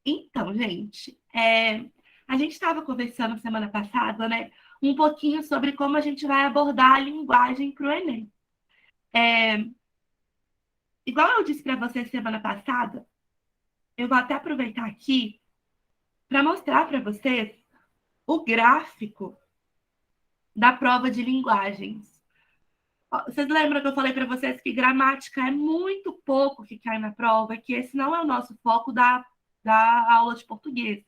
Então, gente, a gente estava conversando semana passada, né, um pouquinho sobre como a gente vai abordar a linguagem para o Enem. É, igual eu disse para você semana passada, eu vou até aproveitar aqui para mostrar para vocês o gráfico da prova de linguagens. Ó, vocês lembram que eu falei para vocês que gramática é muito pouco que cai na prova, que esse não é o nosso foco da aula de português?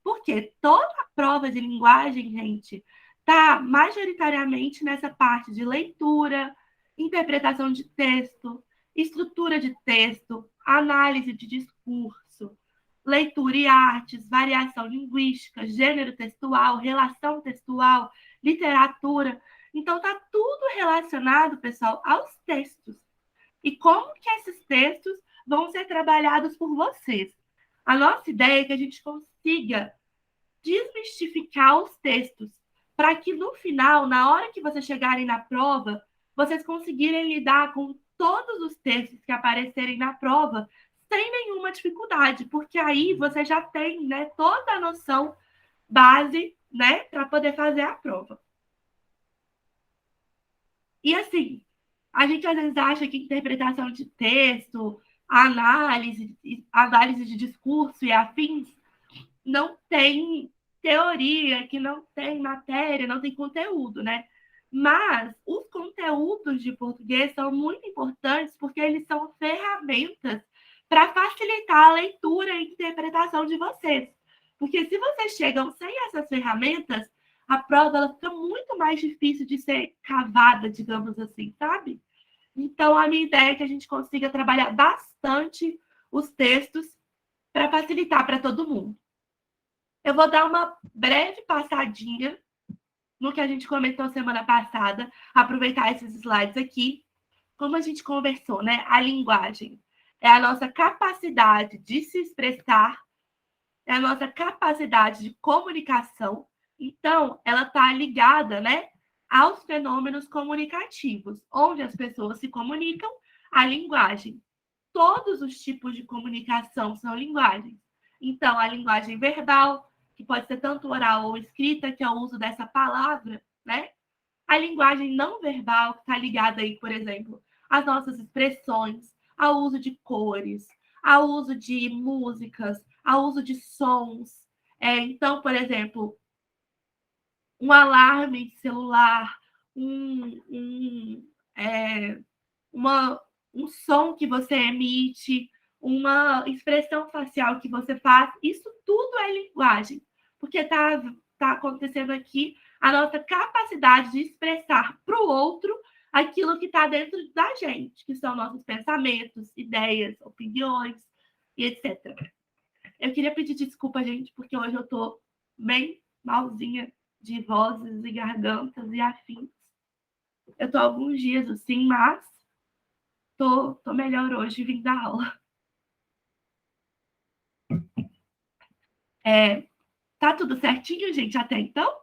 Porque toda a prova de linguagem, gente, está majoritariamente nessa parte de leitura, interpretação de texto, estrutura de texto, análise de discurso, leitura e artes, variação linguística, gênero textual, relação textual, literatura. Então, está tudo relacionado, pessoal, aos textos. E como que esses textos vão ser trabalhados por vocês? A nossa ideia é que a gente consiga desmistificar os textos, para que no final, na hora que vocês chegarem na prova, vocês conseguirem lidar com todos os textos que aparecerem na prova sem nenhuma dificuldade, porque aí você já tem, né, toda a noção base, né, para poder fazer a prova. E assim, a gente às vezes acha que interpretação de texto, análise de discurso e afins não tem teoria, que não tem matéria, não tem conteúdo, né? Mas os conteúdos de português são muito importantes porque eles são ferramentas para facilitar a leitura e interpretação de vocês. Porque se vocês chegam sem essas ferramentas, a prova ela fica muito mais difícil de ser cavada, digamos assim, sabe? Então, a minha ideia é que a gente consiga trabalhar bastante os textos para facilitar para todo mundo. Eu vou dar uma breve passadinha no que a gente comentou semana passada, aproveitar esses slides aqui. Como a gente conversou, né? A linguagem é a nossa capacidade de se expressar, é a nossa capacidade de comunicação. Então, ela está ligada, né, aos fenômenos comunicativos, onde as pessoas se comunicam, a linguagem. Todos os tipos de comunicação são linguagens. Então, a linguagem verbal, que pode ser tanto oral ou escrita, que é o uso dessa palavra, né? A linguagem não verbal, que está ligada aí, por exemplo, às nossas expressões, ao uso de cores, ao uso de músicas, ao uso de sons. Então, por exemplo, um alarme celular, é, uma, um som que você emite, uma expressão facial que você faz, isso tudo é linguagem, porque tá acontecendo aqui a nossa capacidade de expressar para o outro aquilo que está dentro da gente, que são nossos pensamentos, ideias, opiniões e etc. Eu queria pedir desculpa, gente, porque hoje eu estou bem malzinha de vozes e gargantas e afins. Eu estou alguns dias assim, mas tô melhor hoje vindo da aula. É, tá tudo certinho, gente, até então?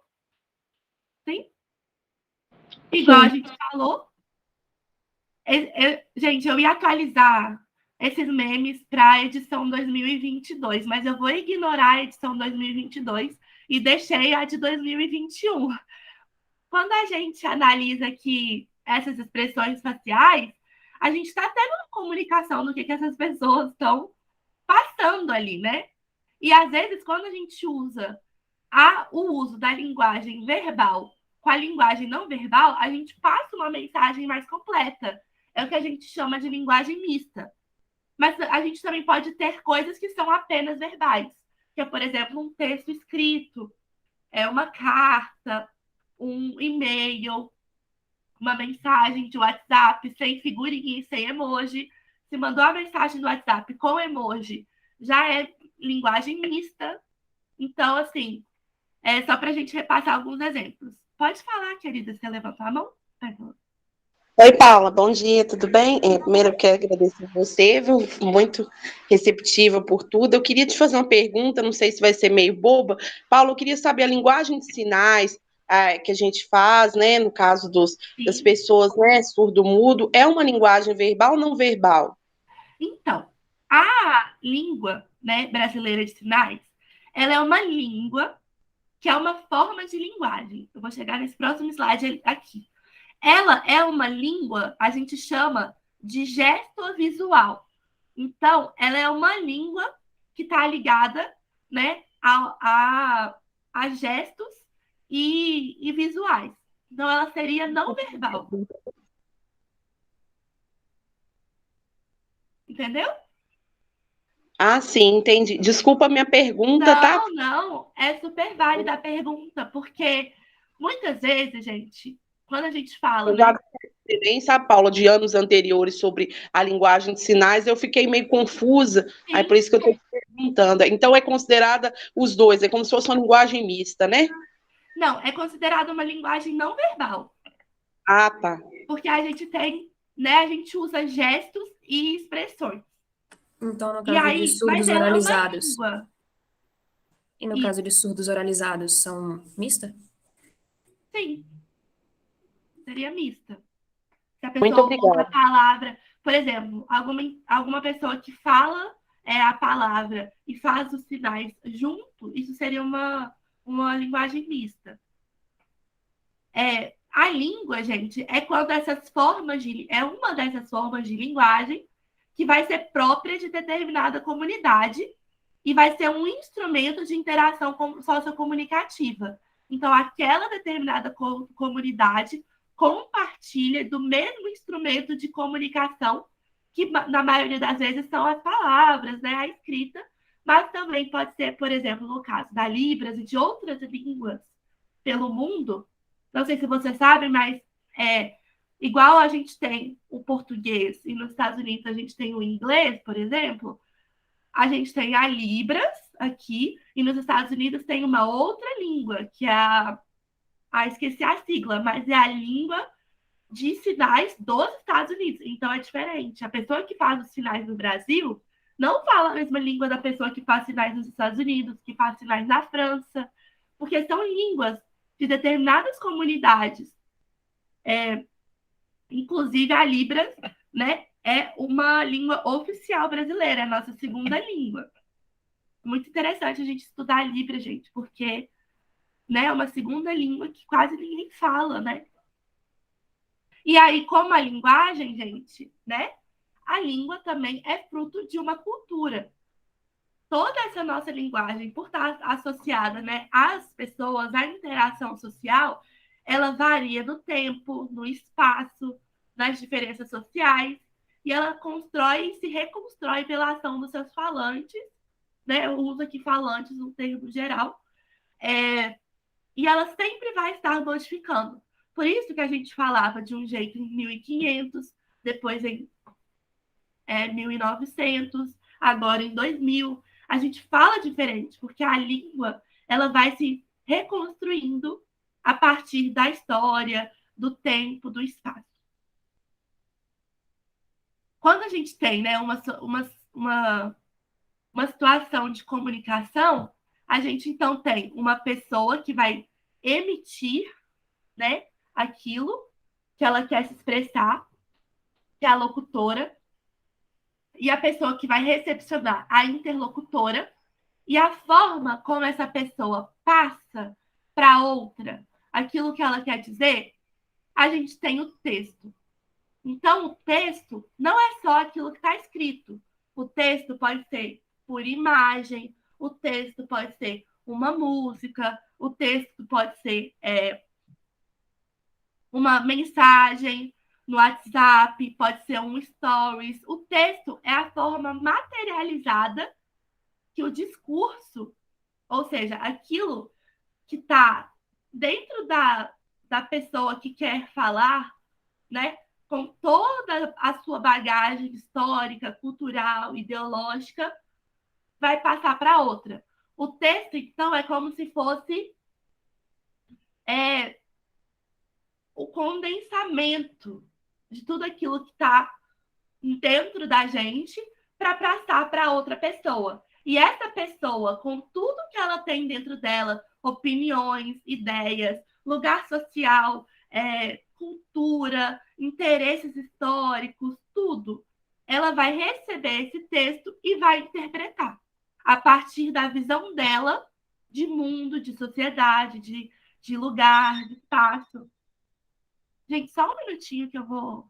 Sim? Igual a Sim. gente falou. Gente, eu ia atualizar esses memes para a edição 2022, mas eu vou ignorar a edição 2022 e deixei a de 2021. Quando a gente analisa aqui essas expressões faciais, a gente está tendo uma comunicação do que essas pessoas estão passando ali, né? E às vezes, quando a gente usa o uso da linguagem verbal com a linguagem não verbal, a gente passa uma mensagem mais completa. É o que a gente chama de linguagem mista. Mas a gente também pode ter coisas que são apenas verbais, que é, por exemplo, um texto escrito, uma carta, um e-mail, uma mensagem de WhatsApp sem figurinha e sem emoji. Se mandou a mensagem do WhatsApp com emoji, já é linguagem mista. Então, assim, é só para a gente repassar alguns exemplos. Pode falar, querida, você levantou a mão? Oi, Paula, bom dia, tudo bem? Primeiro eu quero agradecer a você, viu? Muito receptiva por tudo. Eu queria te fazer uma pergunta, não sei se vai ser meio boba. Paula, eu queria saber a linguagem de sinais que a gente faz, né, no caso das Sim. pessoas, né, surdo-mudo, é uma linguagem verbal ou não verbal? Então, a A língua, né, brasileira de sinais, ela é uma língua que é uma forma de linguagem. Eu vou chegar nesse próximo slide aqui. Ela é uma língua, a gente chama de gestovisual. Então, ela é uma língua que está ligada, né, a gestos e visuais. Então, ela seria não verbal. Entendeu? Ah, sim, entendi. Desculpa a minha pergunta, tá? Não, não. É super válida a pergunta, porque muitas vezes, gente, quando a gente fala, Eu já né? vi experiência, Paula, de anos anteriores sobre a linguagem de sinais, eu fiquei meio confusa, aí Sim, por isso que eu estou perguntando. Então é considerada os dois, é como se fosse uma linguagem mista, né? não, é considerada uma linguagem não verbal, Ah, tá. porque a gente tem, né? A gente usa gestos e expressões. Então, no E caso de aí, mas surdos ela é uma oralizados, língua. e no E caso de surdos oralizados, são mista? sim, seria mista. Se a Muito pessoa usa a obrigada. palavra, por exemplo, alguma pessoa que fala a palavra e faz os sinais junto, isso seria uma linguagem mista. A língua, gente, é quando é uma dessas formas de linguagem que vai ser própria de determinada comunidade e vai ser um instrumento de interação sociocomunicativa. Então, aquela determinada comunidade compartilha do mesmo instrumento de comunicação, que na maioria das vezes são as palavras, né, a escrita, mas também pode ser, por exemplo, no caso da Libras e de outras línguas pelo mundo, não sei se você sabe, mas é igual a gente tem o português e nos Estados Unidos a gente tem o inglês, por exemplo, a gente tem a Libras aqui e nos Estados Unidos tem uma outra língua, que é esqueci a sigla, mas é a língua de sinais dos Estados Unidos. Então é diferente. A pessoa que faz os sinais no Brasil não fala a mesma língua da pessoa que faz sinais nos Estados Unidos, que faz sinais na França, porque são línguas de determinadas comunidades. Inclusive a Libras, né, é uma língua oficial brasileira, é a nossa segunda língua. Muito interessante a gente estudar a Libras, gente, porque, né, é uma segunda língua que quase ninguém fala, né? E aí, como a linguagem, gente, né? A língua também é fruto de uma cultura. Toda essa nossa linguagem, por estar associada, né, às pessoas, à interação social, ela varia no tempo, no espaço, nas diferenças sociais, e ela constrói e se reconstrói pela ação dos seus falantes, né? Eu uso aqui falantes no termo geral, e ela sempre vai estar modificando. Por isso que a gente falava de um jeito em 1500, depois em 1900, agora em 2000. A gente fala diferente, porque a língua ela vai se reconstruindo a partir da história, do tempo, do espaço. Quando a gente tem, né, uma situação de comunicação, a gente então tem uma pessoa que vai emitir, né, aquilo que ela quer se expressar, que é a locutora, e a pessoa que vai recepcionar, a interlocutora, e a forma como essa pessoa passa para outra aquilo que ela quer dizer, a gente tem o texto. Então, o texto não é só aquilo que está escrito. O texto pode ser por imagem, o texto pode ser uma música, o texto pode ser uma mensagem no WhatsApp, pode ser um stories. O texto é a forma materializada que o discurso, ou seja, aquilo que está dentro da pessoa que quer falar, né, com toda a sua bagagem histórica, cultural, ideológica, vai passar para outra. O texto, então, é como se fosse é, o condensamento de tudo aquilo que está dentro da gente para passar para outra pessoa. E essa pessoa, com tudo que ela tem dentro dela, opiniões, ideias, lugar social, cultura, interesses históricos, tudo, ela vai receber esse texto e vai interpretar a partir da visão dela de mundo, de sociedade, de lugar, de espaço. Gente, só um minutinho que eu vou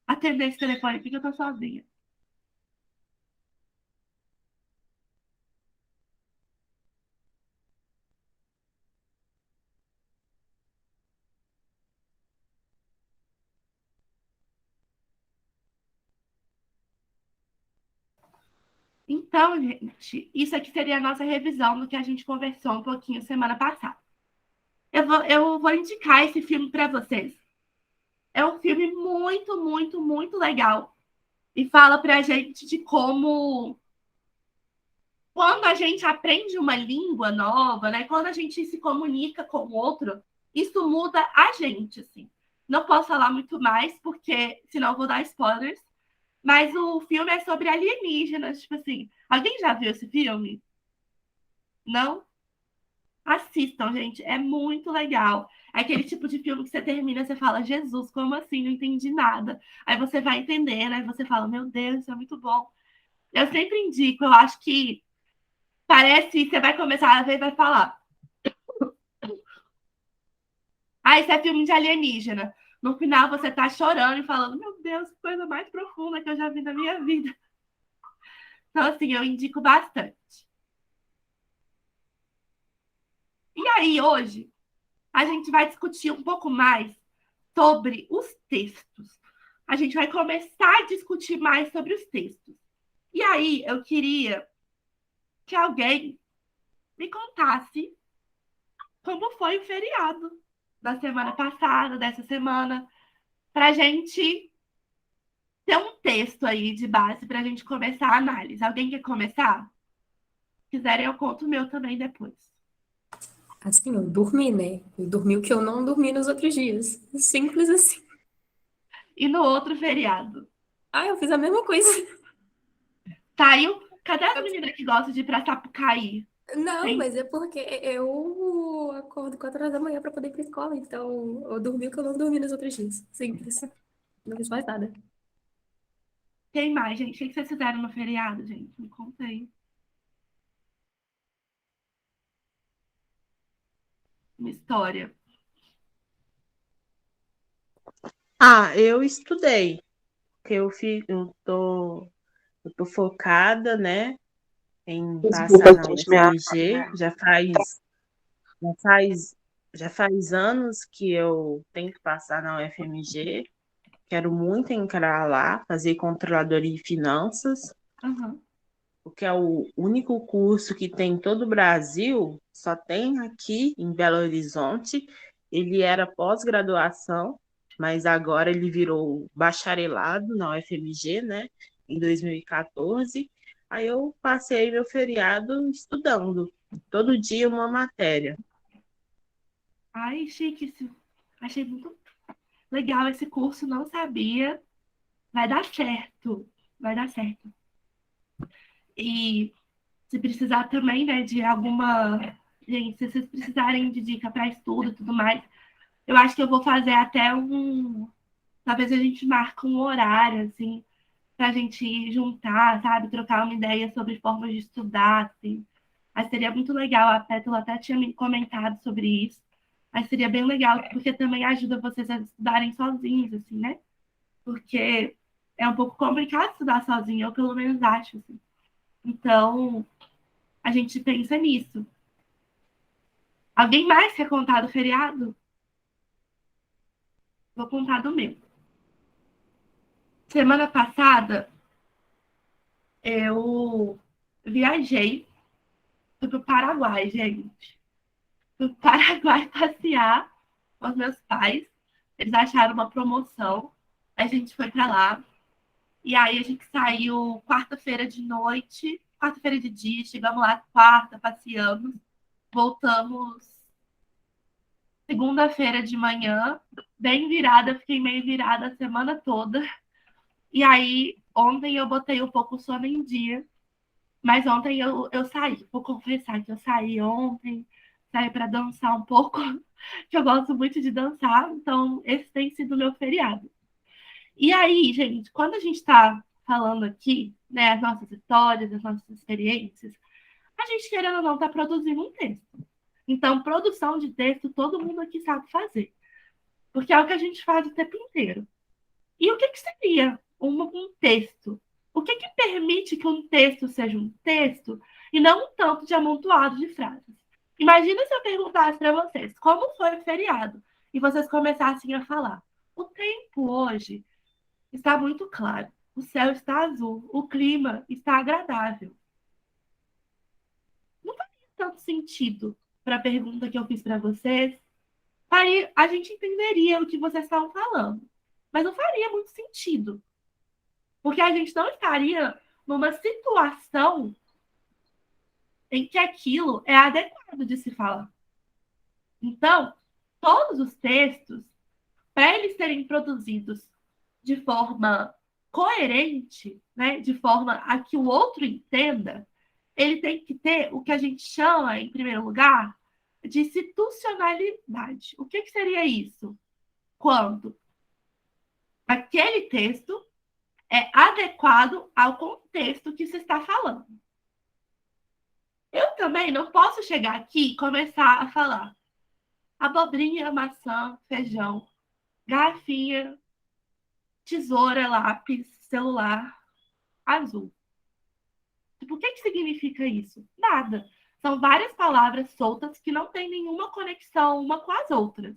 atender esse telefone aqui que eu tô sozinha. Então, gente, isso aqui seria a nossa revisão do que a gente conversou um pouquinho semana passada. Eu vou indicar esse filme para vocês. É um filme muito, muito, muito legal. E fala para a gente de como, quando a gente aprende uma língua nova, né? Quando a gente se comunica com o outro, isso muda a gente, assim. Não posso falar muito mais, porque senão eu vou dar spoilers. Mas o filme é sobre alienígenas, tipo assim. Alguém já viu esse filme? Não? Assistam, gente. É muito legal. É aquele tipo de filme que você termina e você fala, Jesus, como assim? Não entendi nada. Aí você vai entender, né? Você fala, meu Deus, isso é muito bom. Eu sempre indico, eu acho que parece, você vai começar a ver e vai falar. Ah, esse é filme de alienígena. No final você tá chorando e falando, meu Deus, que coisa mais profunda que eu já vi na minha vida. Então, assim, eu indico bastante. E aí, hoje, a gente vai discutir um pouco mais sobre os textos. A gente vai começar a discutir mais sobre os textos. E aí, eu queria que alguém me contasse como foi o feriado da semana passada, dessa semana, para a gente ter um texto aí de base para a gente começar a análise. Alguém quer começar? Se quiserem, eu conto o meu também depois. Assim, eu dormi, né? Eu dormi o que eu não dormi nos outros dias. Simples assim. E no outro feriado? Ah, eu fiz a mesma coisa. Saiu? Cadê as meninas que gostam de ir pra Sapucaí? Não, Hein? mas é porque eu acordo 4 horas da manhã pra poder ir pra escola, então eu dormi o que eu não dormi nos outros dias. Simples. Não fiz mais nada. Tem mais, gente? O que vocês fizeram no feriado, gente? Me conta aí. Uma história. Ah, eu estudei, porque eu tô focada, né, em passar Desculpa, na gente, minha. UFMG. Já faz, já faz anos que eu tenho que passar na UFMG. Quero muito entrar lá, fazer controladoria e finanças, Uhum. porque é o único curso que tem em todo o Brasil, só tem aqui em Belo Horizonte. Ele era pós-graduação, mas agora ele virou bacharelado na UFMG, né, em 2014. Aí eu passei meu feriado estudando, todo dia uma matéria. Ai, chique. Achei muito legal esse curso. Não sabia. Vai dar certo. Vai dar certo. E se precisar também, né, de alguma. Gente, se vocês precisarem de dica para estudo e tudo mais, eu acho que eu vou fazer até um. Talvez a gente marque um horário, assim, para a gente juntar, sabe? Trocar uma ideia sobre formas de estudar, assim. Mas seria muito legal. A Pétala até tinha me comentado sobre isso. Mas seria bem legal, porque também ajuda vocês a estudarem sozinhos, assim, né? Porque é um pouco complicado estudar sozinho, eu pelo menos acho, assim. Então, a gente pensa nisso. Alguém mais quer contar do feriado? Vou contar do meu. Semana passada, eu viajei, fui pro Paraguai, gente. Fui pro Paraguai passear com os meus pais. Eles acharam uma promoção. A gente foi pra lá. E aí a gente saiu quarta-feira de noite, quarta-feira de dia, chegamos lá quarta, passeamos. Voltamos segunda-feira de manhã, bem virada, fiquei meio virada a semana toda. E aí, ontem eu botei um pouco o sono em dia, mas ontem eu saí. Vou confessar que eu saí ontem, saí para dançar um pouco, que eu gosto muito de dançar, então esse tem sido o meu feriado. E aí, gente, quando a gente está falando aqui, né, as nossas histórias, as nossas experiências, a gente, querendo ou não, está produzindo um texto. Então, produção de texto, todo mundo aqui sabe fazer, porque é o que a gente faz o tempo inteiro. E o que, que seria um texto? O que, que permite que um texto seja um texto e não um tanto de amontoado de frases? Imagina se eu perguntasse para vocês como foi o feriado e vocês começassem a falar. O tempo hoje está muito claro, o céu está azul, o clima está agradável. Não faz tanto sentido para a pergunta que eu fiz para vocês. A gente entenderia o que vocês estavam falando, mas não faria muito sentido. Porque a gente não estaria numa situação em que aquilo é adequado de se falar. Então, todos os textos, para eles serem produzidos de forma coerente, né, de forma a que o outro entenda, ele tem que ter o que a gente chama, em primeiro lugar, de institucionalidade. O que, que seria isso? Quando aquele texto é adequado ao contexto que se está falando. Eu também não posso chegar aqui e começar a falar abobrinha, maçã, feijão, garrafinha, tesoura, lápis, celular, azul. Tipo, o que, que significa isso? Nada. São várias palavras soltas que não têm nenhuma conexão uma com as outras.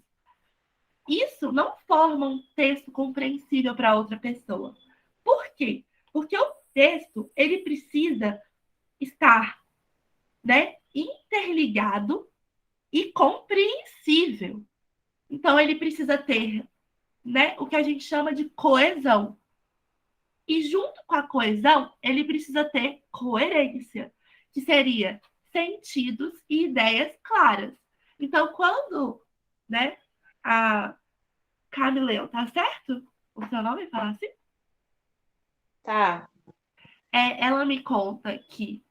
Isso não forma um texto compreensível para outra pessoa. Por quê? Porque o texto ele precisa estar, né, interligado e compreensível. Então, ele precisa ter, né, o que a gente chama de coesão. E junto com a coesão, ele precisa ter coerência, que seria sentidos e ideias claras. Então, quando, né, a Camileu, tá certo? O seu nome fala assim? Tá. Ela me conta que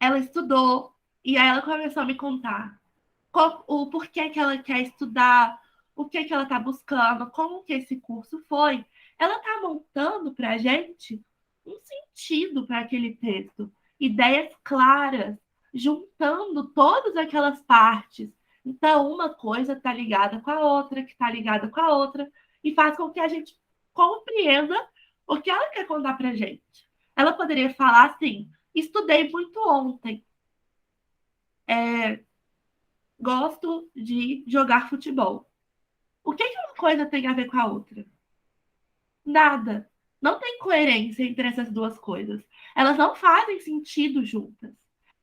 ela estudou e aí ela começou a me contar o porquê que ela quer estudar, o que que ela está buscando, como que esse curso foi. Ela está montando para a gente um sentido para aquele texto, ideias claras, juntando todas aquelas partes. Então, uma coisa está ligada com a outra, que está ligada com a outra, e faz com que a gente compreenda o que ela quer contar para a gente. Ela poderia falar assim: estudei muito ontem. Gosto de jogar futebol. O que que uma coisa tem a ver com a outra? Nada. Não tem coerência entre essas duas coisas. Elas não fazem sentido juntas.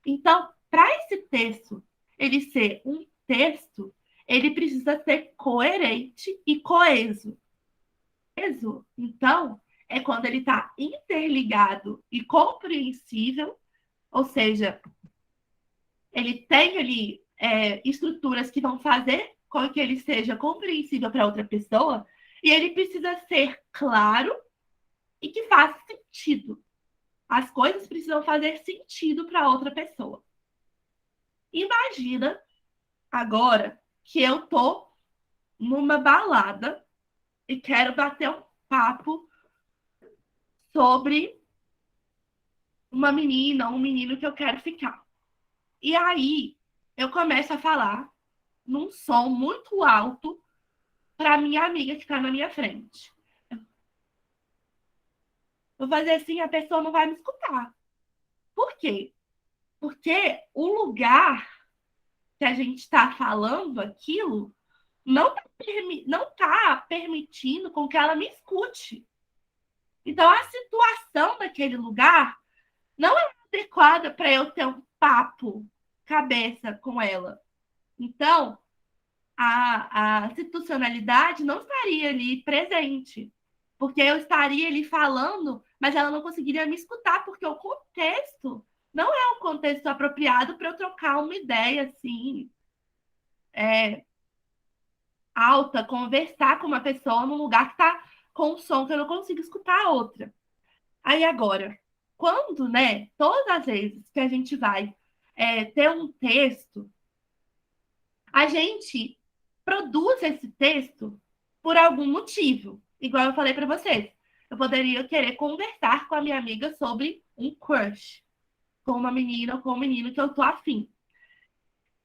Então, para esse texto ele ser um texto, ele precisa ser coerente e coeso. Coeso, então, é quando ele está interligado e compreensível, ou seja, ele tem ali estruturas que vão fazer com que ele seja compreensível para outra pessoa, e ele precisa ser claro e que faça sentido. As coisas precisam fazer sentido para outra pessoa. Imagina agora que eu tô numa balada e quero bater um papo sobre uma menina ou um menino que eu quero ficar. E aí eu começo a falar num som muito alto para minha amiga que está na minha frente. Vou fazer assim, a pessoa não vai me escutar. Por quê? Porque o lugar que a gente está falando aquilo não tá permitindo com que ela me escute. Então, a situação daquele lugar não é adequada para eu ter um papo cabeça com ela. Então, a institucionalidade não estaria ali presente, porque eu estaria ali falando, mas ela não conseguiria me escutar, porque o contexto não é um contexto apropriado para eu trocar uma ideia assim, alta, conversar com uma pessoa num lugar que está com um som que eu não consigo escutar a outra. Aí agora, quando, né, todas as vezes que a gente vai ter um texto, a gente produz esse texto por algum motivo. Igual eu falei para vocês. eu poderia querer conversar com a minha amiga sobre um crush, com uma menina ou com um menino que eu tô afim.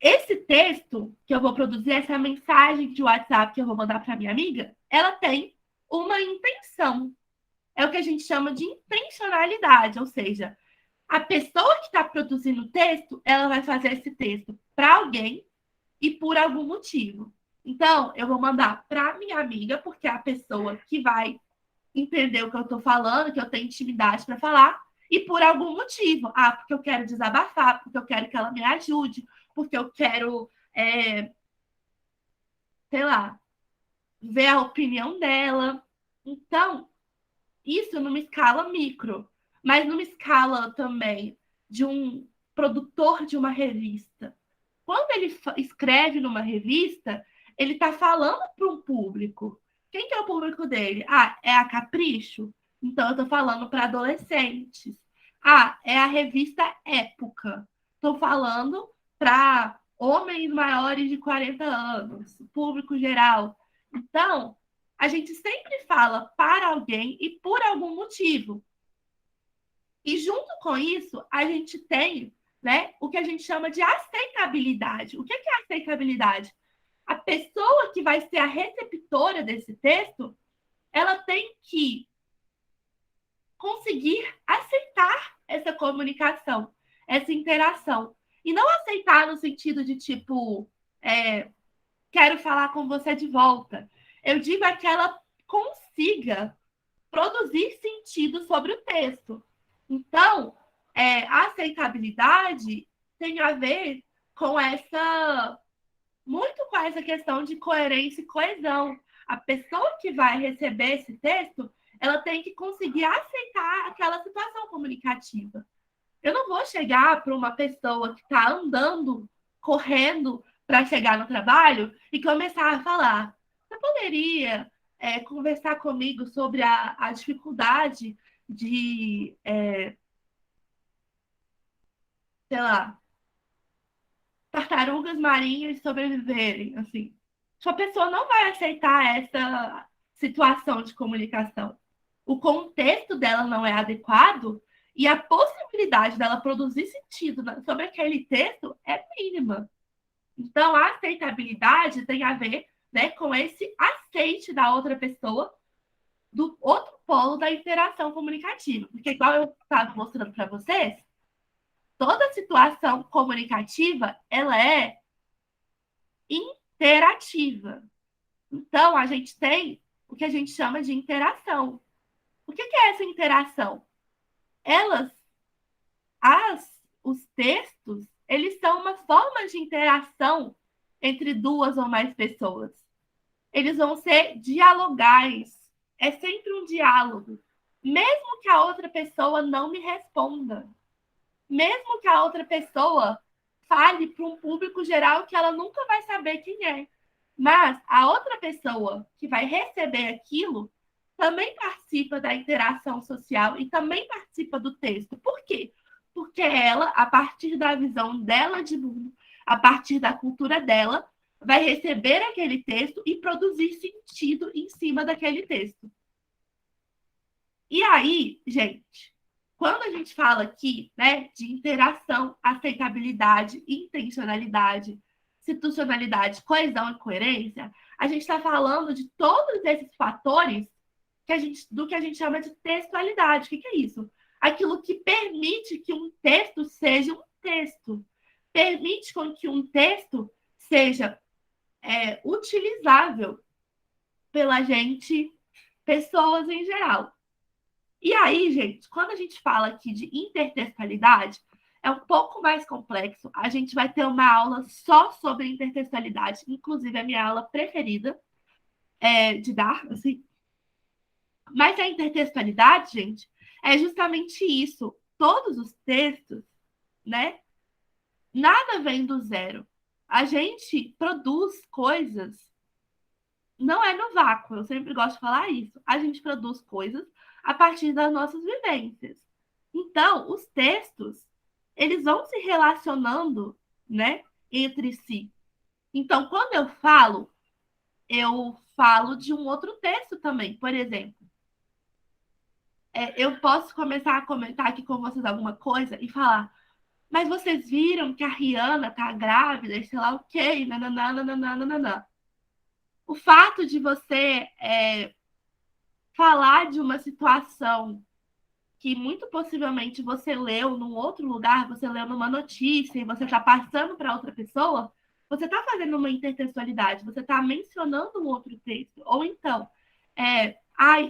Esse texto que eu vou produzir, essa mensagem de WhatsApp que eu vou mandar para minha amiga, ela tem uma intenção. É o que a gente chama de intencionalidade, ou seja, a pessoa que está produzindo o texto, ela vai fazer esse texto para alguém e por algum motivo. Então, eu vou mandar para minha amiga, porque é a pessoa que vai entender o que eu estou falando, que eu tenho intimidade para falar, e por algum motivo. Ah, porque eu quero desabafar, porque eu quero que ela me ajude, porque eu quero, sei lá, ver a opinião dela. Então, isso numa escala micro, mas numa escala também de um produtor de uma revista. Quando ele escreve numa revista, ele está falando para um público. Quem que é o público dele? Ah, é a Capricho? Então eu estou falando para adolescentes. Ah, é a revista Época. Estou falando para homens maiores de 40 anos, público geral. Então, a gente sempre fala para alguém e por algum motivo. E junto com isso, a gente tem, né, o que a gente chama de aceitabilidade. O que é aceitabilidade? A pessoa que vai ser a receptora desse texto, ela tem que conseguir aceitar essa comunicação, essa interação. E não aceitar no sentido de tipo, quero falar com você de volta. Eu digo é que ela consiga produzir sentido sobre o texto. Então, a aceitabilidade tem a ver com muito com essa questão de coerência e coesão. A pessoa que vai receber esse texto, ela tem que conseguir aceitar aquela situação comunicativa. Eu não vou chegar para uma pessoa que está andando, correndo para chegar no trabalho e começar a falar. Você poderia conversar comigo sobre a dificuldade de, sei lá, tartarugas marinhas sobreviverem, assim. Sua pessoa não vai aceitar essa situação de comunicação. O contexto dela não é adequado e a possibilidade dela produzir sentido sobre aquele texto é mínima. Então, a aceitabilidade tem a ver, né, com esse aceite da outra pessoa, do outro polo da interação comunicativa. Porque, igual eu estava mostrando para vocês, toda situação comunicativa ela é interativa. Então, a gente tem o que a gente chama de interação. O que é essa interação? Elas, os textos, eles são uma forma de interação entre duas ou mais pessoas. Eles vão ser dialogais. É sempre um diálogo. Mesmo que a outra pessoa não me responda. Mesmo que a outra pessoa fale para um público geral que ela nunca vai saber quem é. Mas a outra pessoa que vai receber aquilo também participa da interação social e também participa do texto. Por quê? Porque ela, a partir da visão dela de mundo, a partir da cultura dela, vai receber aquele texto e produzir sentido em cima daquele texto. E aí, gente, quando a gente fala aqui, né, de interação, aceitabilidade, intencionalidade, institucionalidade, coesão e coerência, a gente está falando de todos esses fatores do que a gente chama de textualidade. O que é isso? Aquilo que permite que um texto seja um texto. Permite com que um texto seja utilizável pela gente, pessoas em geral. E aí, gente, quando a gente fala aqui de intertextualidade, é um pouco mais complexo. A gente vai ter uma aula só sobre intertextualidade, inclusive a minha aula preferida de dar, assim. Mas a intertextualidade, gente, é justamente isso. Todos os textos, né? Nada vem do zero. A gente produz coisas, não é no vácuo, eu sempre gosto de falar isso. A gente produz coisas a partir das nossas vivências. Então, os textos, eles vão se relacionando, né, entre si. Então, quando eu falo de um outro texto também. Por exemplo, eu posso começar a comentar aqui com vocês alguma coisa e falar, mas vocês viram que a Rihanna tá grávida, e sei lá o quê, nananã, nananã, nananã. O fato de você falar de uma situação que muito possivelmente você leu num outro lugar, você leu numa notícia e você está passando para outra pessoa, você está fazendo uma intertextualidade, você está mencionando um outro texto. Ou então,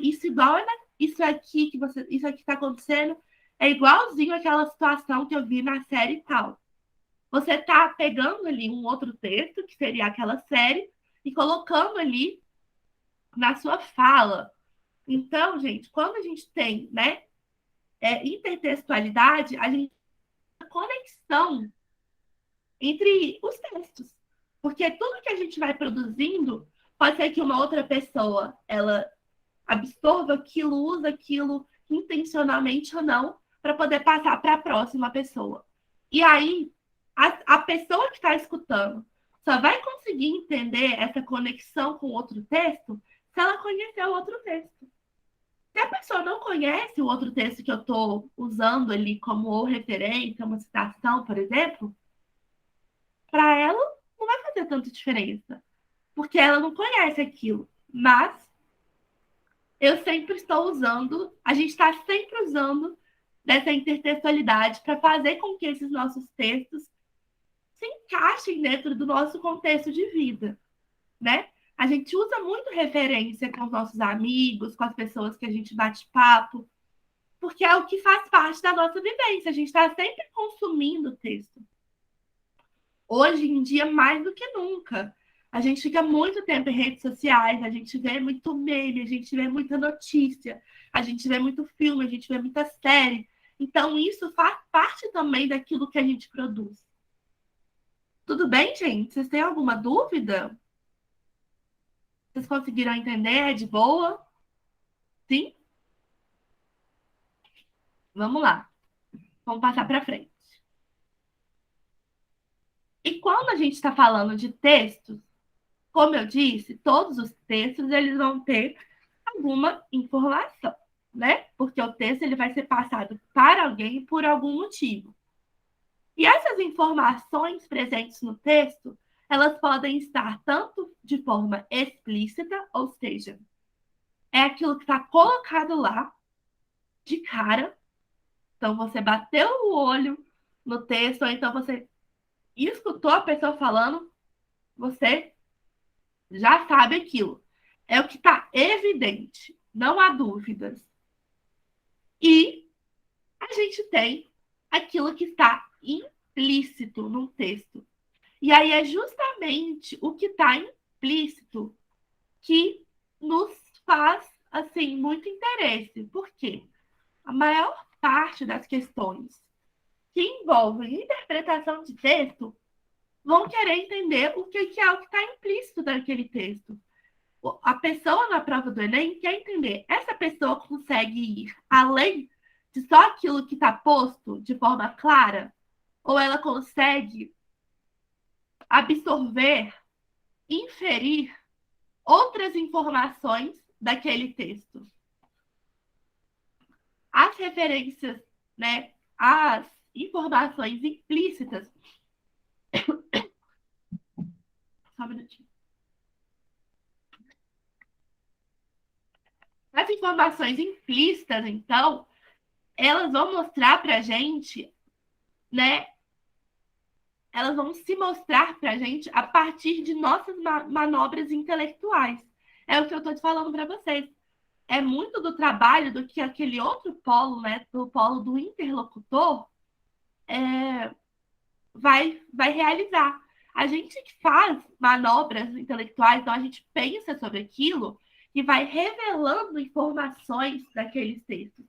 isso igual isso aqui isso aqui está acontecendo é igualzinho àquela situação que eu vi na série tal. Você está pegando ali um outro texto, que seria aquela série, e colocando ali na sua fala. Então, gente, quando a gente tem, né, intertextualidade, a gente tem conexão entre os textos. Porque tudo que a gente vai produzindo, pode ser que uma outra pessoa, ela absorva aquilo, usa aquilo intencionalmente ou não, para poder passar para a próxima pessoa. E aí, a pessoa que está escutando só vai conseguir entender essa conexão com outro texto se ela conhecer o outro texto. Se a pessoa não conhece o outro texto que eu estou usando ali como referência, uma citação, por exemplo, para ela não vai fazer tanta diferença, porque ela não conhece aquilo. Mas eu sempre estou usando, a gente está sempre usando dessa intertextualidade para fazer com que esses nossos textos se encaixem dentro do nosso contexto de vida, né? A gente usa muito referência com os nossos amigos, com as pessoas que a gente bate papo, porque é o que faz parte da nossa vivência. A gente está sempre consumindo texto. Hoje em dia, mais do que nunca. A gente fica muito tempo em redes sociais, a gente vê muito meme, a gente vê muita notícia, a gente vê muito filme, a gente vê muita série. Então, isso faz parte também daquilo que a gente produz. Tudo bem, gente? Vocês têm alguma dúvida? Vocês conseguiram entender? É de boa? Sim? Vamos lá. Vamos passar para frente. E quando a gente está falando de textos, como eu disse, todos os textos eles vão ter alguma informação, né? Porque o texto ele vai ser passado para alguém por algum motivo. E essas informações presentes no texto, elas podem estar tanto de forma explícita, ou seja, é aquilo que está colocado lá de cara. Então você bateu o olho no texto, ou então você escutou a pessoa falando, você já sabe aquilo. É o que está evidente, não há dúvidas. E a gente tem aquilo que está implícito no texto. E aí é justamente o que está implícito que nos faz assim muito interesse. Por quê? A maior parte das questões que envolvem interpretação de texto vão querer entender o que é o que está implícito naquele texto. A pessoa na prova do Enem quer entender, essa pessoa consegue ir além de só aquilo que está posto de forma clara? Ou ela consegue absorver, inferir outras informações daquele texto? As referências, né, as informações implícitas. Só um minutinho. As informações implícitas, então, elas vão mostrar para a gente, né? Elas vão se mostrar para a gente a partir de nossas manobras intelectuais. É o que eu estou falando para vocês. É muito do trabalho do que aquele outro polo, né? Do polo do interlocutor, vai realizar. A gente faz manobras intelectuais, então a gente pensa sobre aquilo e vai revelando informações daqueles textos.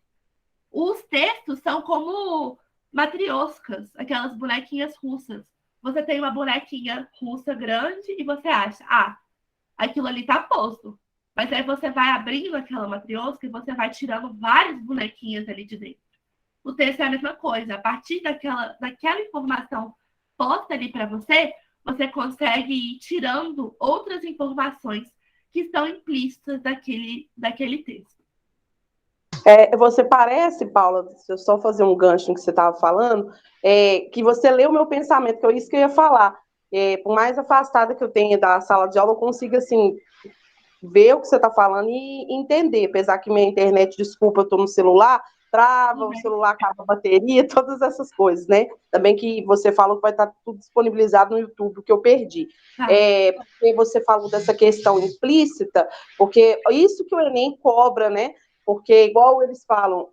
Os textos são como matrioscas, aquelas bonequinhas russas. Você tem uma bonequinha russa grande e você acha, aquilo ali tá posto. Mas aí você vai abrindo aquela matriosca e você vai tirando várias bonequinhas ali de dentro. O texto é a mesma coisa. A partir daquela informação posta ali para você, você consegue ir tirando outras informações que estão implícitas daquele texto. Você parece, Paula, deixa eu só fazer um gancho no que você estava falando, que você leu o meu pensamento, que é isso que eu ia falar. Por mais afastada que eu tenha da sala de aula, eu consigo, assim, ver o que você está falando e entender, apesar que minha internet, desculpa, eu estou no celular, trava, o celular acaba a bateria, todas essas coisas, né? Também que você falou que vai estar tudo disponibilizado no YouTube, que eu perdi. Tá. Porque você falou dessa questão implícita, porque isso que o Enem cobra, né? Porque, igual eles falam,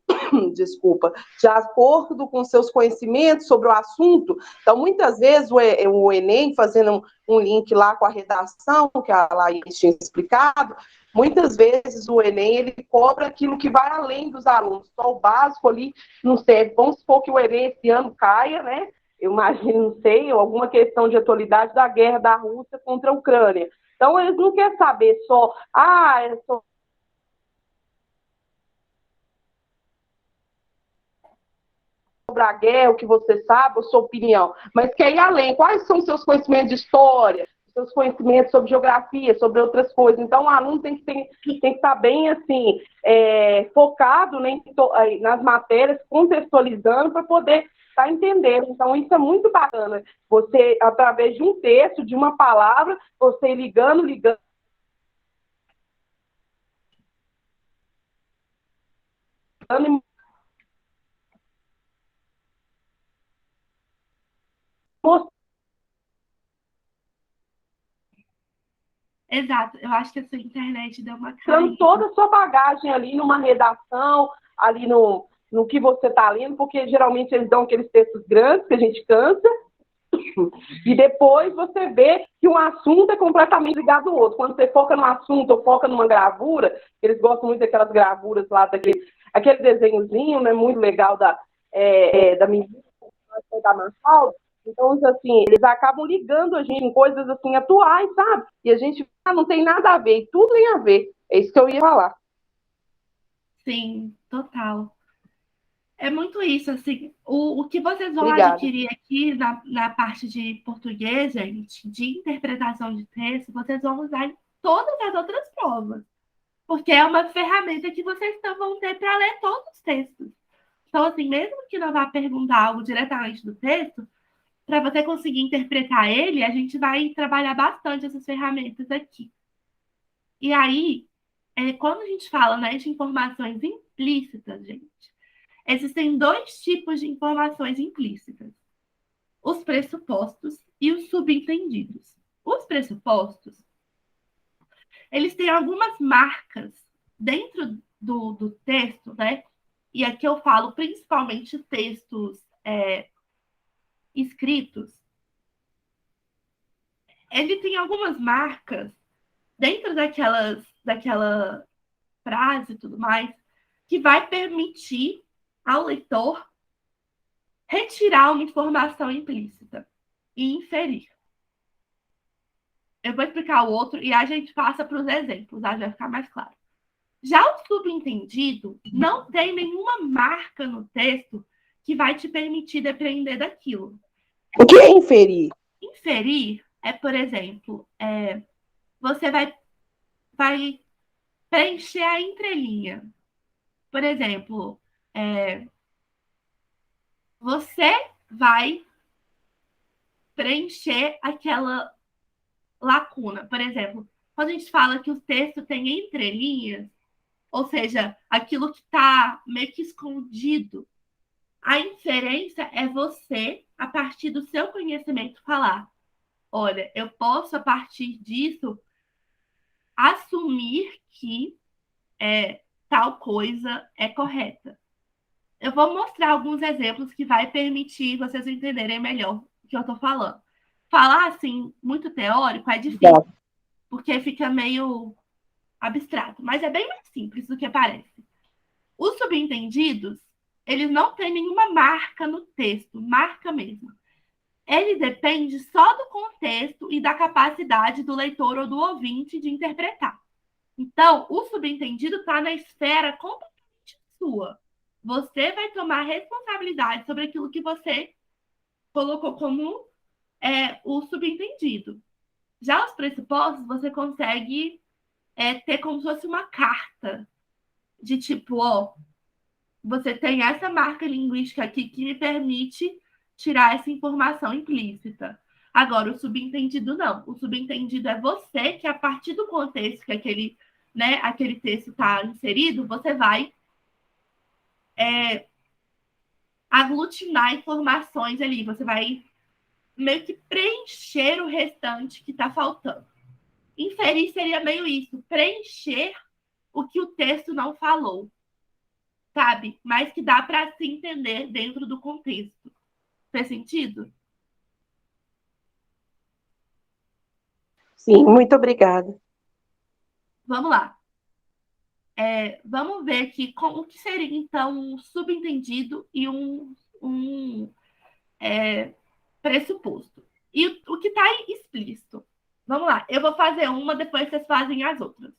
desculpa, de acordo com seus conhecimentos sobre o assunto, então, muitas vezes, o Enem, fazendo um link lá com a redação, que a Laís tinha explicado, muitas vezes o Enem, ele cobra aquilo que vai além dos alunos, só o básico ali não serve. Vamos supor que o Enem esse ano caia, né? Eu imagino, não sei, alguma questão de atualidade da guerra da Rússia contra a Ucrânia. Então, eles não querem saber só, é só sobre a guerra, o que você sabe, a sua opinião, mas quer ir além. Quais são os seus conhecimentos de história, seus conhecimentos sobre geografia, sobre outras coisas? Então, o aluno tem que estar bem, assim, focado, né, nas matérias, contextualizando para poder estar entendendo. Então, isso é muito bacana. Você, através de um texto, de uma palavra, você ligando, mostrando Exato. Eu acho que a sua internet deu uma caída. toda a sua bagagem ali numa redação, ali no que você está lendo, porque geralmente eles dão aqueles textos grandes que a gente cansa, e depois você vê que um assunto é completamente ligado ao outro. Quando você foca no assunto ou foca numa gravura, eles gostam muito daquelas gravuras lá, aquele desenhozinho, né, muito legal da menina, da Mafalda. Então, assim, eles acabam ligando a gente em coisas assim atuais, sabe? E a gente não tem nada a ver, e tudo tem a ver. É isso que eu ia falar. Sim, total. É muito isso, assim. O que vocês vão Obrigada. adquirir aqui na parte de português, gente, de interpretação de texto, vocês vão usar em todas as outras provas. Porque é uma ferramenta que vocês vão ter para ler todos os textos. Então, assim, mesmo que não vá perguntar algo diretamente do texto, para você conseguir interpretar ele, a gente vai trabalhar bastante essas ferramentas aqui. E aí, quando a gente fala, né, de informações implícitas, gente, existem dois tipos de informações implícitas: os pressupostos e os subentendidos. Os pressupostos, eles têm algumas marcas dentro do texto, né? E aqui eu falo principalmente textos escritos. Ele tem algumas marcas dentro daquela frase e tudo mais, que vai permitir ao leitor retirar uma informação implícita e inferir. Eu vou explicar o outro e a gente passa para os exemplos, vai ficar mais claro. Já o subentendido não tem nenhuma marca no texto que vai te permitir depreender daquilo. O que é inferir? Inferir é, por exemplo, você vai preencher a entrelinha. Por exemplo, você vai preencher aquela lacuna. Por exemplo, quando a gente fala que o texto tem entrelinhas, ou seja, aquilo que está meio que escondido, a inferência é você, a partir do seu conhecimento, falar: olha, eu posso, a partir disso, assumir que tal coisa é correta. Eu vou mostrar alguns exemplos que vai permitir vocês entenderem melhor o que eu estou falando. Falar assim, muito teórico, é difícil, porque fica meio abstrato, mas é bem mais simples do que parece. Os subentendidos, eles não têm nenhuma marca no texto, marca mesmo. Ele depende só do contexto e da capacidade do leitor ou do ouvinte de interpretar. Então, o subentendido está na esfera completamente sua. Você vai tomar responsabilidade sobre aquilo que você colocou como o subentendido. Já os pressupostos, você consegue ter como se fosse uma carta de tipo, ó, você tem essa marca linguística aqui que me permite tirar essa informação implícita. Agora, o subentendido não. O subentendido é você que, a partir do contexto que aquele texto está inserido, você vai aglutinar informações ali, você vai meio que preencher o restante que está faltando. Inferir seria meio isso, preencher o que o texto não falou, sabe? Mas que dá para se entender dentro do contexto. Faz sentido? Sim, muito obrigada. Vamos lá. Vamos ver aqui o que seria, então, um subentendido e um pressuposto. E o que está explícito. Vamos lá, eu vou fazer uma, depois vocês fazem as outras.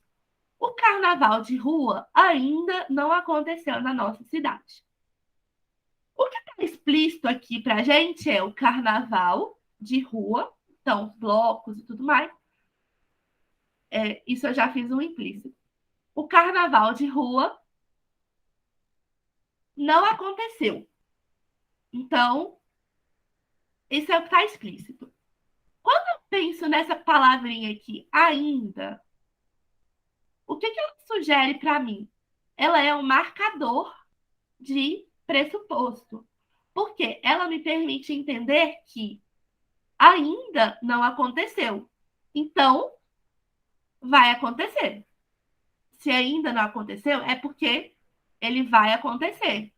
O carnaval de rua ainda não aconteceu na nossa cidade. O que está explícito aqui para a gente é o carnaval de rua, então, os blocos e tudo mais. Isso eu já fiz um implícito. O carnaval de rua não aconteceu. Então, isso é o que está explícito. Quando eu penso nessa palavrinha aqui, ainda, o que ela sugere para mim? Ela é um marcador de pressuposto, porque ela me permite entender que ainda não aconteceu. Então, vai acontecer. Se ainda não aconteceu, é porque ele vai acontecer.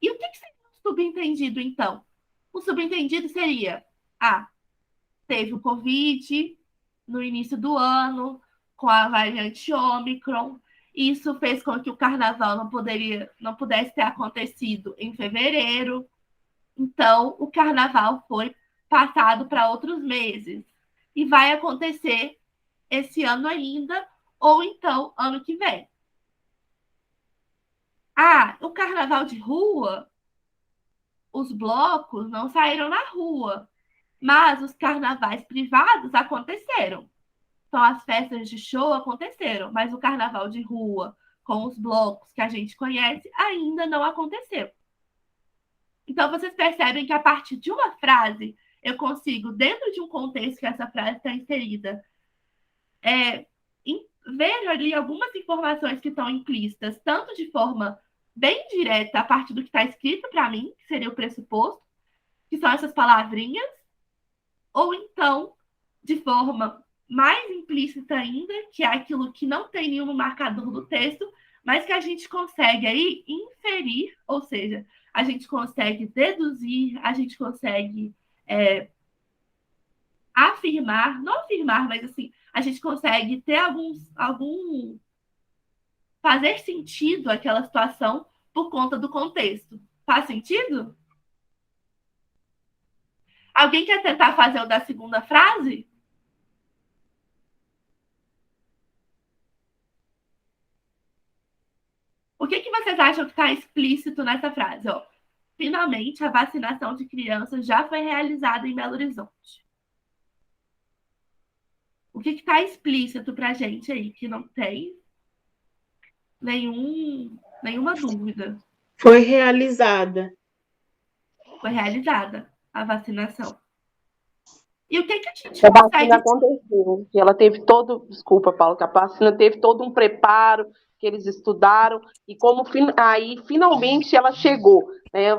E o que seria um subentendido, então? O subentendido seria: teve o Covid no início do ano, com a variante Ômicron. Isso fez com que o carnaval não pudesse ter acontecido em fevereiro. Então, o carnaval foi passado para outros meses. E vai acontecer esse ano ainda, ou então ano que vem. O carnaval de rua, os blocos não saíram na rua, mas os carnavais privados aconteceram. Então, as festas de show aconteceram, mas o carnaval de rua, com os blocos que a gente conhece, ainda não aconteceu. Então, vocês percebem que a partir de uma frase, eu consigo, dentro de um contexto que essa frase está inserida, ver ali algumas informações que estão implícitas, tanto de forma bem direta, a partir do que está escrito para mim, que seria o pressuposto, que são essas palavrinhas, ou então de forma mais implícita ainda, que é aquilo que não tem nenhum marcador do texto, mas que a gente consegue aí inferir, ou seja, a gente consegue deduzir, a gente consegue afirmar, não afirmar, mas assim, a gente consegue ter algum fazer sentido aquela situação por conta do contexto. Faz sentido? Alguém quer tentar fazer o da segunda frase? O que vocês acham que está explícito nessa frase? Finalmente, a vacinação de crianças já foi realizada em Belo Horizonte. O que está explícito para a gente aí, que não tem nenhuma dúvida? Foi realizada. Foi realizada a vacinação. E o que a gente A vacina consegue... aconteceu, que ela teve desculpa, Paulo, que a vacina teve todo um preparo, que eles estudaram, e como aí finalmente ela chegou, né?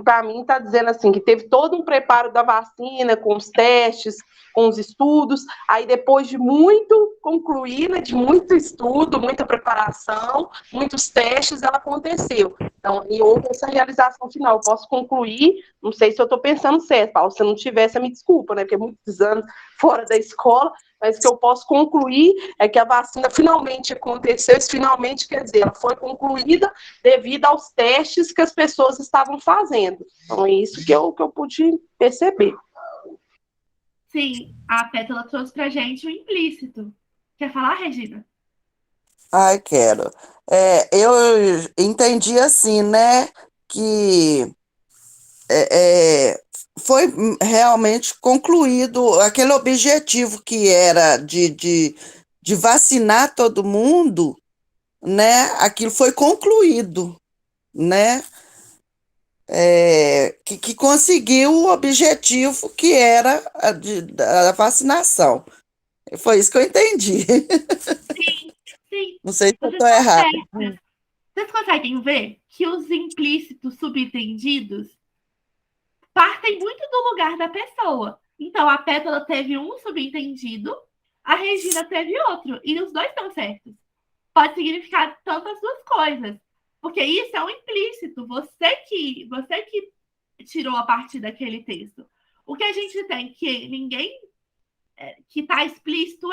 Para mim está dizendo assim, que teve todo um preparo da vacina, com os testes, com os estudos, aí depois de muito concluir, né, de muito estudo, muita preparação, muitos testes, ela aconteceu. Então, e houve essa realização final. Eu posso concluir, não sei se eu estou pensando certo, Paulo, se eu não tivesse, me desculpa, né, porque muitos anos fora da escola, mas o que eu posso concluir é que a vacina finalmente aconteceu, isso finalmente quer dizer, ela foi concluída devido aos testes que as pessoas estavam fazendo. Então, é isso que eu pude perceber. Sim, a Pétala trouxe para a gente o implícito. Quer falar, Regina? Ai, quero. Eu entendi assim, né, que foi realmente concluído aquele objetivo que era de vacinar todo mundo, né? Aquilo foi concluído. né? Que conseguiu o objetivo que era a vacinação. Foi isso que eu entendi. Sim, sim. Não sei se eu Vocês estou estão errada. certos. Vocês conseguem ver que os implícitos subentendidos partem muito do lugar da pessoa. Então, a Pétala teve um subentendido, a Regina teve outro, e os dois estão certos. Pode significar tantas duas coisas, porque isso é um implícito, você que tirou a partir daquele texto. O que a gente tem que ninguém que está explícito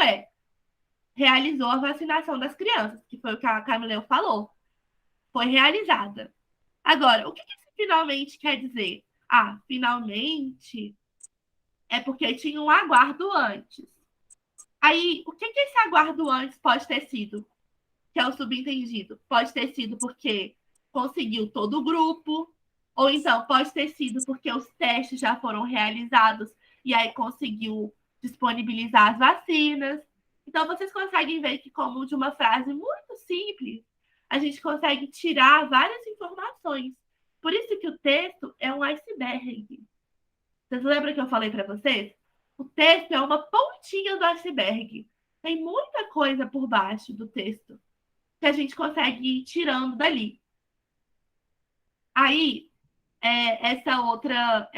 realizou a vacinação das crianças, que foi o que a Camileu falou. Foi realizada. Agora, o que isso finalmente quer dizer? Ah, finalmente é porque tinha um aguardo antes. Aí, o que esse aguardo antes pode ter sido? Que é o subentendido. Pode ter sido porque conseguiu todo o grupo, ou então pode ter sido porque os testes já foram realizados e aí conseguiu disponibilizar as vacinas. Então, vocês conseguem ver que, como de uma frase muito simples, a gente consegue tirar várias informações. Por isso que o texto é um iceberg. Vocês lembram que eu falei para vocês? O texto é uma pontinha do iceberg. Tem muita coisa por baixo do texto que a gente consegue ir tirando dali. Aí, essa outra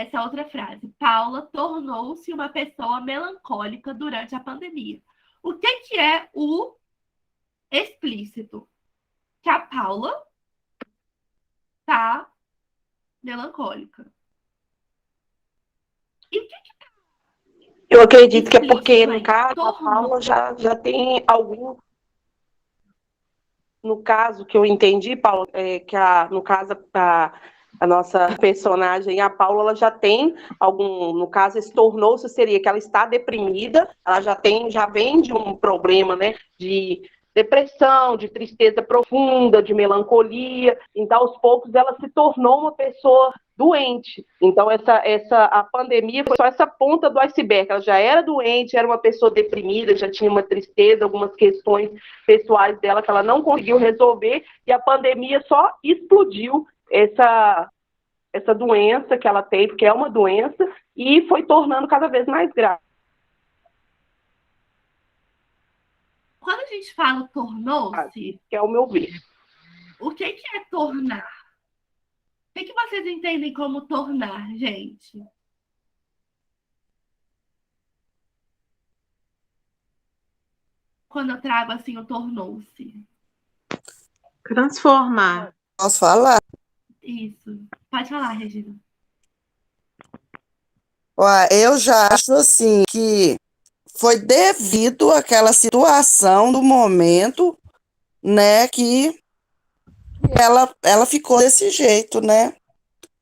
frase. Paula tornou-se uma pessoa melancólica durante a pandemia. O que é o explícito? Que a Paula tá melancólica. E o que Eu acredito que é porque, explícito no aí? caso, a Tornou. Paula já tem algum. No caso que eu entendi, Paulo, que no caso a nossa personagem, a Paula, ela já tem algum, no caso, esse tornou-se seria que ela está deprimida, ela já vem de um problema, né, de depressão, de tristeza profunda, de melancolia, então aos poucos ela se tornou uma pessoa doente. Então a pandemia foi só essa ponta do iceberg. Ela já era doente, era uma pessoa deprimida, já tinha uma tristeza, algumas questões pessoais dela que ela não conseguiu resolver, e a pandemia só explodiu essa doença que ela tem, porque é uma doença, e foi tornando cada vez mais grave. Quando a gente fala tornou-se, Que é o meu ver. o que é tornar? O que vocês entendem como tornar, gente? Quando eu trago assim o tornou-se. Transformar. Posso falar? Isso. Pode falar, Regina. Eu já acho assim que foi devido àquela situação do momento, né, que ela ficou desse jeito, né?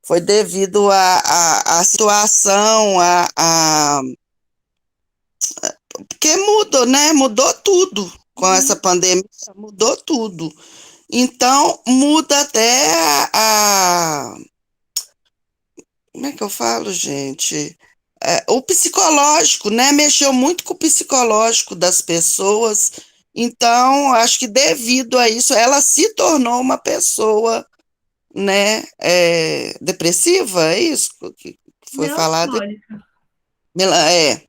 Foi devido à situação, porque mudou, né? Mudou tudo com essa pandemia, mudou tudo. Então, muda até como é que eu falo, gente? O psicológico, né? Mexeu muito com o psicológico das pessoas. Então, acho que devido a isso, ela se tornou uma pessoa, né? Depressiva, é isso que foi falado? Melancólica. É.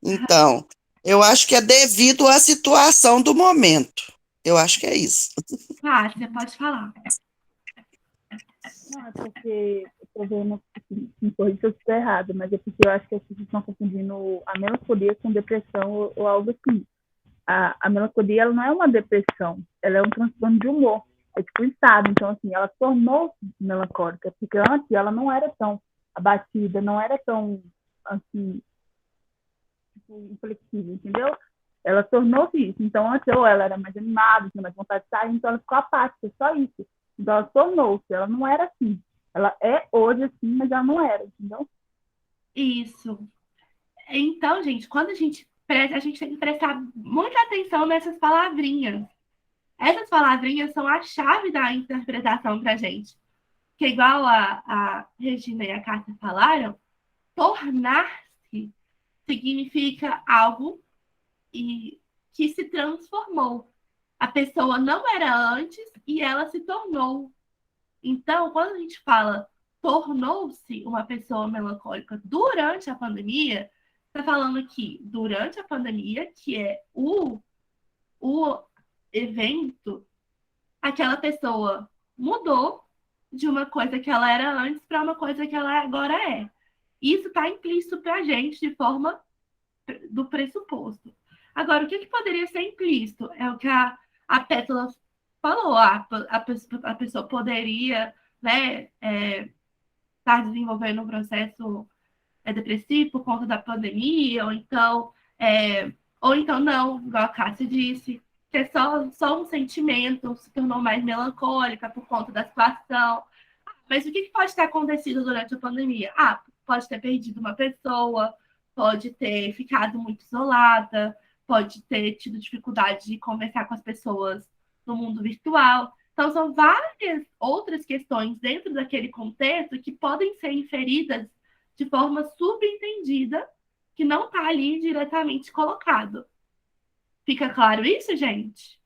Então, eu acho que é devido à situação do momento. Eu acho que é isso. Você pode falar. Não, é porque o problema, assim, me corrija se eu estiver errado, mas é porque eu acho que as pessoas estão confundindo a melancolia com depressão ou algo assim. A melancolia, ela não é uma depressão, ela é um transtorno de humor, é tipo um estado. Então, assim, ela tornou-se melancólica, porque antes ela não era tão abatida, não era tão, assim, tipo, inflexível, entendeu? Ela tornou-se isso. Então, antes ou ela era mais animada, tinha mais vontade de sair, então ela ficou apática, só isso. Então, ela tornou-se, ela não era assim. Ela é hoje assim, mas ela não era, entendeu? Isso. Então, gente, quando a gente tem que prestar muita atenção nessas palavrinhas. Essas palavrinhas são a chave da interpretação para a gente. Que igual a Regina e a Cássia falaram, tornar-se significa algo que se transformou. A pessoa não era antes e ela se tornou. Então, quando a gente fala tornou-se uma pessoa melancólica durante a pandemia, está falando que durante a pandemia, que é o evento, aquela pessoa mudou de uma coisa que ela era antes para uma coisa que ela agora é. Isso está implícito para a gente de forma do pressuposto. Agora, o que poderia ser implícito? É o que a Pétala falou. A pessoa poderia, né, estar desenvolvendo um processo depressivo por conta da pandemia, ou então não, igual a Cássia disse, que é só um sentimento, se tornou mais melancólica por conta da situação. Mas o que pode ter acontecido durante a pandemia? Pode ter perdido uma pessoa, pode ter ficado muito isolada, pode ter tido dificuldade de conversar com as pessoas no mundo virtual. Então, são várias outras questões dentro daquele contexto que podem ser inferidas de forma subentendida, que não está ali diretamente colocado. Fica claro isso, gente?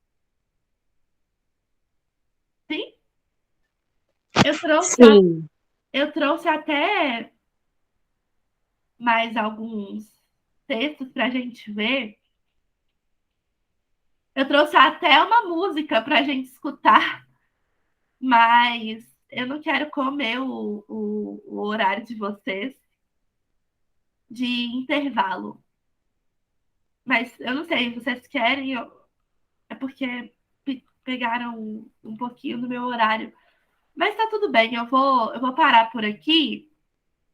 Sim? Sim. Eu trouxe até mais alguns textos para a gente ver. Eu trouxe até uma música para a gente escutar, mas eu não quero comer o horário de vocês de intervalo. Mas eu não sei, vocês querem? É porque pegaram um pouquinho do meu horário. Mas tá tudo bem, eu vou parar por aqui.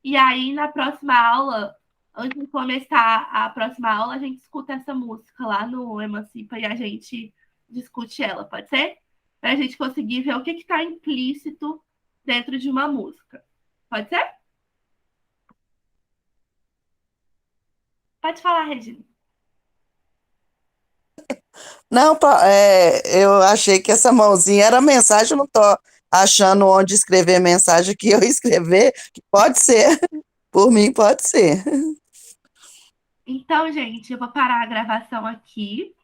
E aí, na próxima aula, antes de começar a próxima aula, a gente escuta essa música lá no Emancipa e a gente discute ela, pode ser? Para a gente conseguir ver o que está implícito dentro de uma música. Pode ser? Pode falar, Regina. Não, eu achei que essa mãozinha era mensagem, eu não estou achando onde escrever mensagem que eu escrever, que pode ser, por mim pode ser. Então, gente, eu vou parar a gravação aqui.